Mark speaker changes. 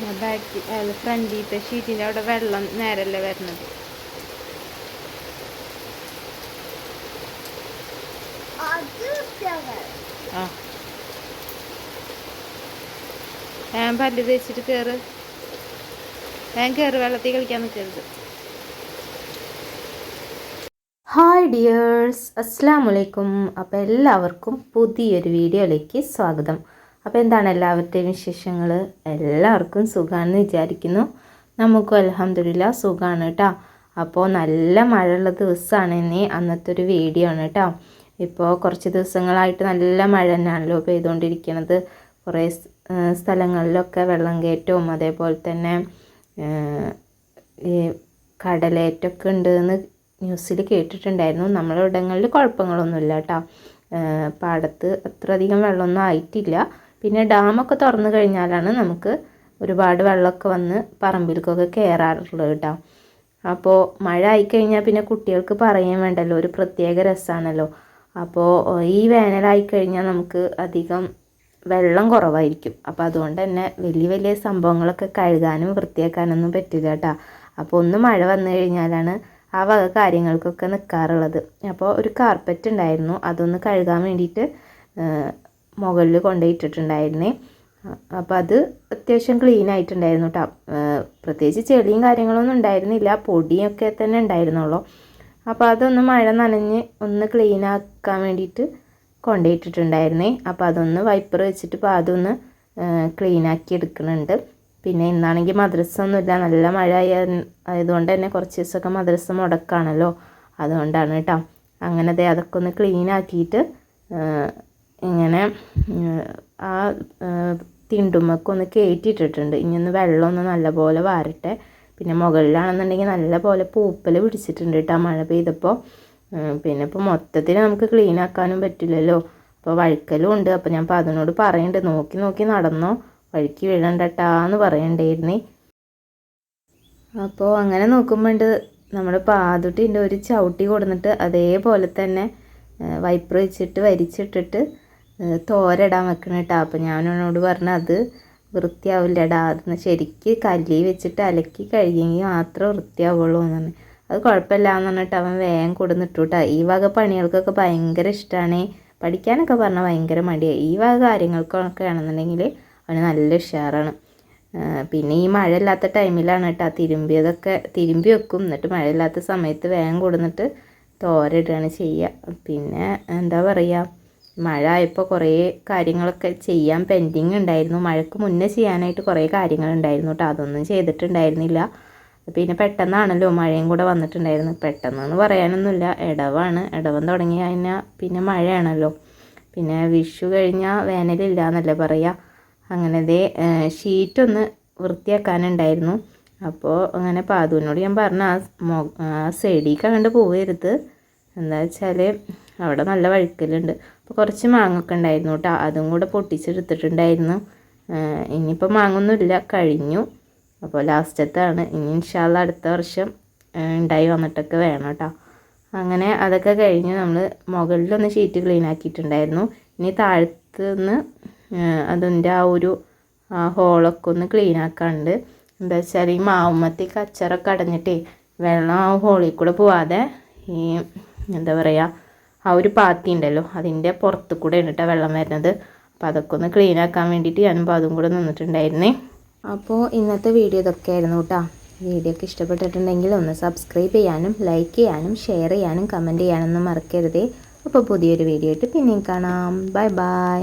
Speaker 1: Back ഫ്രണ്ടിലത്തെ ഷീറ്റിൻ്റെ അവിടെ വെള്ളം നേരല്ലേ വരുന്നത്. ആ ഞാൻ പല്ല് തേച്ചിട്ട് കയറ്, ഞാൻ കയറ്, വെള്ളത്തിൽ കളിക്കാൻ നിൽക്കരുത്. ഹായ് ഡിയേഴ്സ്, അസ്സലാമു അലൈക്കും. അപ്പോൾ എല്ലാവർക്കും പുതിയൊരു വീഡിയോയിലേക്ക് സ്വാഗതം. അപ്പോൾ എന്താണ് എല്ലാവരുടെയും വിശേഷങ്ങൾ? എല്ലാവർക്കും സുഖമാണെന്ന് വിചാരിക്കുന്നു. നമുക്കും അൽഹംദുലില്ലാ സുഖമാണ് കേട്ടോ. അപ്പോൾ നല്ല മഴയുള്ള ദിവസമാണ് ഇനി അന്നത്തെ ഒരു വീഡിയോ ആണ് കേട്ടോ. ഇപ്പോൾ കുറച്ച് ദിവസങ്ങളായിട്ട് നല്ല മഴ തന്നെയാണല്ലോ പെയ്തുകൊണ്ടിരിക്കുന്നത്. കുറേ സ്ഥലങ്ങളിലൊക്കെ വെള്ളം കയറ്റവും അതേപോലെ തന്നെ ഈ കടലേറ്റമൊക്കെ ഉണ്ടെന്ന് ന്യൂസിൽ കേട്ടിട്ടുണ്ടായിരുന്നു. നമ്മുടെ ഇടങ്ങളിൽ കുഴപ്പങ്ങളൊന്നുമില്ല കേട്ടോ. പാടത്ത് അത്രയധികം വെള്ളമൊന്നും ആയിട്ടില്ല. പിന്നെ ഡാമൊക്കെ തുറന്നു കഴിഞ്ഞാലാണ് നമുക്ക് ഒരുപാട് വെള്ളമൊക്കെ വന്ന് പറമ്പിലേക്കൊക്കെ കയറാറുള്ളത് കേട്ടോ. അപ്പോൾ മഴ ആയിക്കഴിഞ്ഞാൽ പിന്നെ കുട്ടികൾക്ക് പറയാൻ വേണ്ടല്ലോ, ഒരു പ്രത്യേക രസമാണല്ലോ. അപ്പോൾ ഈ വേനലായിക്കഴിഞ്ഞാൽ നമുക്ക് അധികം വെള്ളം കുറവായിരിക്കും. അപ്പോൾ അതുകൊണ്ട് തന്നെ വലിയ വലിയ സംഭവങ്ങളൊക്കെ കഴുകാനും വൃത്തിയാക്കാനൊന്നും പറ്റില്ല കേട്ടോ. അപ്പോൾ ഒന്ന് മഴ വന്നു കഴിഞ്ഞാലാണ് ആ വക കാര്യങ്ങൾക്കൊക്കെ നിൽക്കാറുള്ളത്. അപ്പോൾ ഒരു കാർപ്പറ്റ് ഉണ്ടായിരുന്നു, അതൊന്ന് കഴുകാൻ വേണ്ടിയിട്ട് മുകളിൽ കൊണ്ടുപോയിട്ടിട്ടുണ്ടായിരുന്നേ. അപ്പോൾ അത് അത്യാവശ്യം ക്ലീൻ ആയിട്ടുണ്ടായിരുന്നു കേട്ടോ. പ്രത്യേകിച്ച് ചെളിയും കാര്യങ്ങളൊന്നും ഉണ്ടായിരുന്നില്ല, പൊടിയൊക്കെ തന്നെ ഉണ്ടായിരുന്നുള്ളൂ. അപ്പോൾ അതൊന്ന് മഴ നനഞ്ഞ് ഒന്ന് ക്ലീൻ ആക്കാൻ വേണ്ടിയിട്ട് കൊണ്ടുപോയിട്ടിട്ടുണ്ടായിരുന്നേ. അപ്പോൾ അതൊന്ന് വൈപ്പർ വെച്ചിട്ട് ഇപ്പോൾ അതൊന്ന് ക്ലീൻ ആക്കി എടുക്കുന്നുണ്ട്. പിന്നെ ഇന്നാണെങ്കിൽ മദ്രസ ഒന്നുമില്ല, നല്ല മഴ ആയതുകൊണ്ട് തന്നെ കുറച്ച് ദിവസമൊക്കെ മദ്രസ മുടക്കാണല്ലോ, അതുകൊണ്ടാണ് കേട്ടോ. അങ്ങനെ അതൊക്കെ ഒന്ന് ക്ലീൻ ആക്കിയിട്ട് ഇങ്ങനെ ആ തിണ്ടുമ്മൊക്കെ ഒന്ന് കയറ്റിയിട്ടിട്ടുണ്ട്. ഇനി ഒന്ന് വെള്ളമൊന്ന് നല്ലപോലെ വാരട്ടെ. പിന്നെ മുകളിലാണെന്നുണ്ടെങ്കിൽ നല്ല പോലെ പൂപ്പൽ പിടിച്ചിട്ടുണ്ട് കേട്ടോ മഴ പെയ്തപ്പോൾ. പിന്നെ ഇപ്പോൾ മൊത്തത്തിൽ നമുക്ക് ക്ലീൻ ആക്കാനും പറ്റില്ലല്ലോ, അപ്പോൾ വഴുക്കലും ഉണ്ട്. അപ്പോൾ ഞാൻ അപ്പോൾ അതിനോട് പറയുന്നുണ്ട്, നോക്കി നോക്കി നടന്നോ, വഴുക്കി വീഴണ്ടട്ടാന്ന് പറയണ്ടായിരുന്നേ. അപ്പോൾ അങ്ങനെ നോക്കുമ്പോണ്ട് നമ്മുടെ പാതുട്ടിൻ്റെ ഒരു ചവിട്ടി കൊടുന്നിട്ട് അതേപോലെ തന്നെ വൈപ്പർ വെച്ചിട്ട് വരിച്ചിട്ടിട്ട് തോരയിടാൻ വെക്കണം കേട്ടോ. അപ്പോൾ ഞാനോട് പറഞ്ഞു അത് വൃത്തിയാവില്ലടാ, അതൊന്ന് ശരിക്ക് കല്ലിൽ വെച്ചിട്ട് അലക്കി കഴുകിയെങ്കിൽ മാത്രമേ വൃത്തിയാവുള്ളൂ എന്ന് പറഞ്ഞു. അത് കുഴപ്പമില്ല എന്ന് പറഞ്ഞിട്ട് അവൻ വേഗം കൊടുന്നിട്ടു കേട്ടോ. ഈ വക പണികൾക്കൊക്കെ ഭയങ്കര ഇഷ്ടമാണ്. പഠിക്കാനൊക്കെ പറഞ്ഞാൽ ഭയങ്കര മടിയാണ്. ഈ വക കാര്യങ്ങൾക്കൊക്കെ ആണെന്നുണ്ടെങ്കിൽ അവന് നല്ല ഉഷാറാണ്. പിന്നെ ഈ മഴയില്ലാത്ത ടൈമിലാണ് കേട്ടോ തിരുമ്പി വെക്കും. എന്നിട്ട് മഴയില്ലാത്ത സമയത്ത് വേഗം കൊടുന്നിട്ട് തോരയിടുകയാണ് ചെയ്യുക. പിന്നെ എന്താ പറയുക, മഴ ആയപ്പോൾ കുറേ കാര്യങ്ങളൊക്കെ ചെയ്യാൻ പെൻഡിങ് ഉണ്ടായിരുന്നു. മഴയ്ക്ക് മുന്നേ ചെയ്യാനായിട്ട് കുറേ കാര്യങ്ങളുണ്ടായിരുന്നു കേട്ടോ, അതൊന്നും ചെയ്തിട്ടുണ്ടായിരുന്നില്ല. പിന്നെ പെട്ടെന്നാണല്ലോ മഴയും കൂടെ വന്നിട്ടുണ്ടായിരുന്നു. പെട്ടെന്ന് പറയാനൊന്നുമില്ല, ഇടവം തുടങ്ങി കഴിഞ്ഞാൽ പിന്നെ മഴയാണല്ലോ. പിന്നെ വിഷു കഴിഞ്ഞാൽ വേനലില്ല എന്നല്ലേ പറയുക. അങ്ങനെ ഷീറ്റൊന്ന് വൃത്തിയാക്കാനുണ്ടായിരുന്നു. അപ്പോൾ അങ്ങനെ പാതുവിനോട് ഞാൻ പറഞ്ഞു ആ സൈഡിലേക്ക് അങ്ങോട്ട് പോകരുത്, എന്താ വെച്ചാൽ അവിടെ നല്ല വഴുക്കലുണ്ട്. അപ്പോൾ കുറച്ച് മാങ്ങൊക്കെ ഉണ്ടായിരുന്നു കേട്ടോ, അതും കൂടെ പൊട്ടിച്ചെടുത്തിട്ടുണ്ടായിരുന്നു. ഇനിയിപ്പോൾ മാങ്ങൊന്നുമില്ല, കഴിഞ്ഞു. അപ്പോൾ ലാസ്റ്റത്താണ്. ഇനി ഇൻഷാ അല്ലാ അടുത്ത വർഷം ഉണ്ടായി വന്നിട്ടൊക്കെ വേണം കേട്ടോ. അങ്ങനെ അതൊക്കെ കഴിഞ്ഞ് നമ്മൾ മുകളിലൊന്ന് ഷീറ്റ് ക്ലീൻ ആക്കിയിട്ടുണ്ടായിരുന്നു. ഇനി താഴത്ത് നിന്ന് അതിൻ്റെ ആ ഒരു ഹോളൊക്കെ ഒന്ന് ക്ലീൻ ആക്കാണ്ട്. എന്താ വെച്ചാൽ ഈ മാവുമ്മത്തേക്ക് അച്ചറൊക്കെ അടഞ്ഞിട്ടേ വെള്ളം ആ ഹോളിൽ കൂടെ പോവാതെ ഈ എന്താ പറയുക ആ ഒരു പാത്തി ഉണ്ടല്ലോ അതിൻ്റെ പുറത്ത് കൂടെ കേട്ടോ വെള്ളം വരുന്നത്. അപ്പോൾ അതൊക്കെ ഒന്ന് ക്ലീൻ ആക്കാൻ വേണ്ടിയിട്ട് ഞാനിപ്പോൾ അതും കൂടെ നിന്നിട്ടുണ്ടായിരുന്നേ. അപ്പോൾ ഇന്നത്തെ വീഡിയോ ഇതൊക്കെ ആയിരുന്നു കേട്ടോ. വീഡിയോ ഒക്കെ ഇഷ്ടപ്പെട്ടിട്ടുണ്ടെങ്കിൽ ഒന്ന് സബ്സ്ക്രൈബ് ചെയ്യാനും ലൈക്ക് ചെയ്യാനും ഷെയർ ചെയ്യാനും കമൻറ്റ് ചെയ്യാനൊന്നും മറക്കരുതേ. അപ്പോൾ പുതിയൊരു വീഡിയോ ആയിട്ട് പിന്നെയും കാണാം. Bye bye.